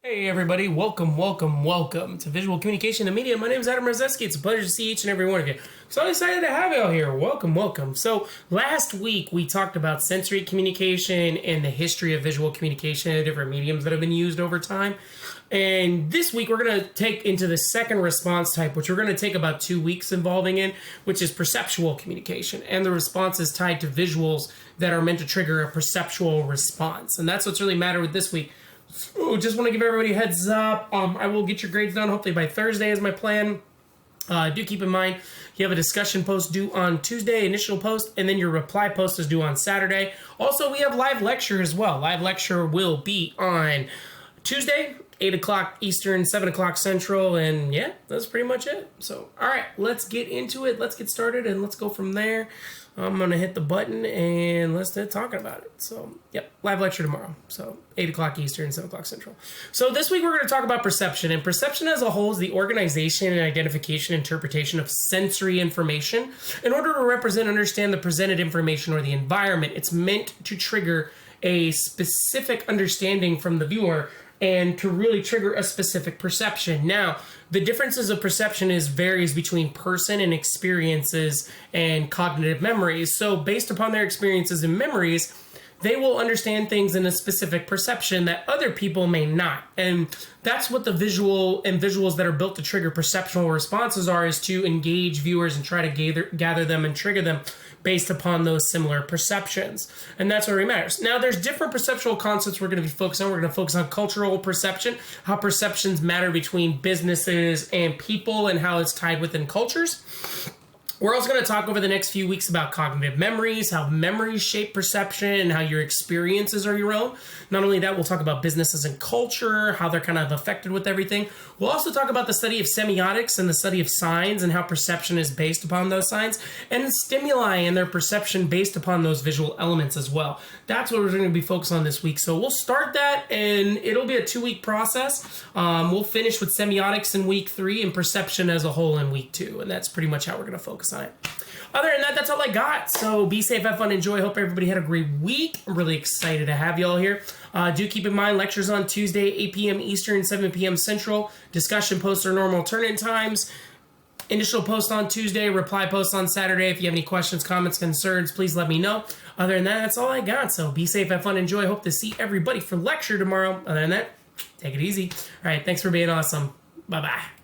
Hey everybody, welcome to Visual Communication and Media. My name is Adam Rozeski. It's a pleasure to see each and every one of you. So excited to have you all here. Welcome. So last week we talked about sensory communication and the history of visual communication and different mediums that have been used over time. And this week we're going to take into the second response type, which we're going to take about 2 weeks involving in, which is perceptual communication. And the response is tied to visuals that are meant to trigger a perceptual response. And that's what's really mattered with this week. So just want to give everybody a heads up. I will get your grades done hopefully by Thursday is my plan. Do keep in mind you have a discussion post due on Tuesday, initial post, and then your reply post is due on Saturday. Also, we have live lecture as well. Live lecture will be on Tuesday, 8 o'clock Eastern, 7 o'clock Central, and yeah, that's pretty much it. So, all right, let's get into it. Let's get started, and let's go from there. I'm going to hit the button, and let's start talking about it. So, yep, live lecture tomorrow. So, 8 o'clock Eastern, 7 o'clock Central. So, this week we're going to talk about perception. And perception as a whole is the organization and identification, interpretation of sensory information in order to represent and understand the presented information or the environment. It's meant to trigger a specific understanding from the viewer and to really trigger a specific perception. Now, the differences of perception varies between person and experiences and cognitive memories. So based upon their experiences and memories, they will understand things in a specific perception that other people may not. And that's what the visual and visuals that are built to trigger perceptual responses are, is to engage viewers and try to gather them and trigger them based upon those similar perceptions. And that's what really matters. Now, there's different perceptual concepts we're going to be focusing on. We're going to focus on cultural perception, how perceptions matter between businesses and people and how it's tied within cultures. We're also going to talk over the next few weeks about cognitive memories, how memories shape perception, and how your experiences are your own. Not only that, we'll talk about businesses and culture, how they're kind of affected with everything. We'll also talk about the study of semiotics and the study of signs and how perception is based upon those signs, and stimuli and their perception based upon those visual elements as well. That's what we're going to be focused on this week. So we'll start that, and it'll be a 2-week process. We'll finish with semiotics in week 3 and perception as a whole in week 2, and that's pretty much how we're going to focus on it. Other than that, that's all I got. So be safe, have fun, enjoy. Hope everybody had a great week. I'm really excited to have you all here. Do keep in mind, lectures on Tuesday, 8 p.m. Eastern, 7 p.m. Central. Discussion posts are normal turn-in times. Initial post on Tuesday, reply post on Saturday. If you have any questions, comments, concerns, please let me know. Other than that, that's all I got. So be safe, have fun, enjoy. Hope to see everybody for lecture tomorrow. Other than that, take it easy. All right, thanks for being awesome. Bye-bye.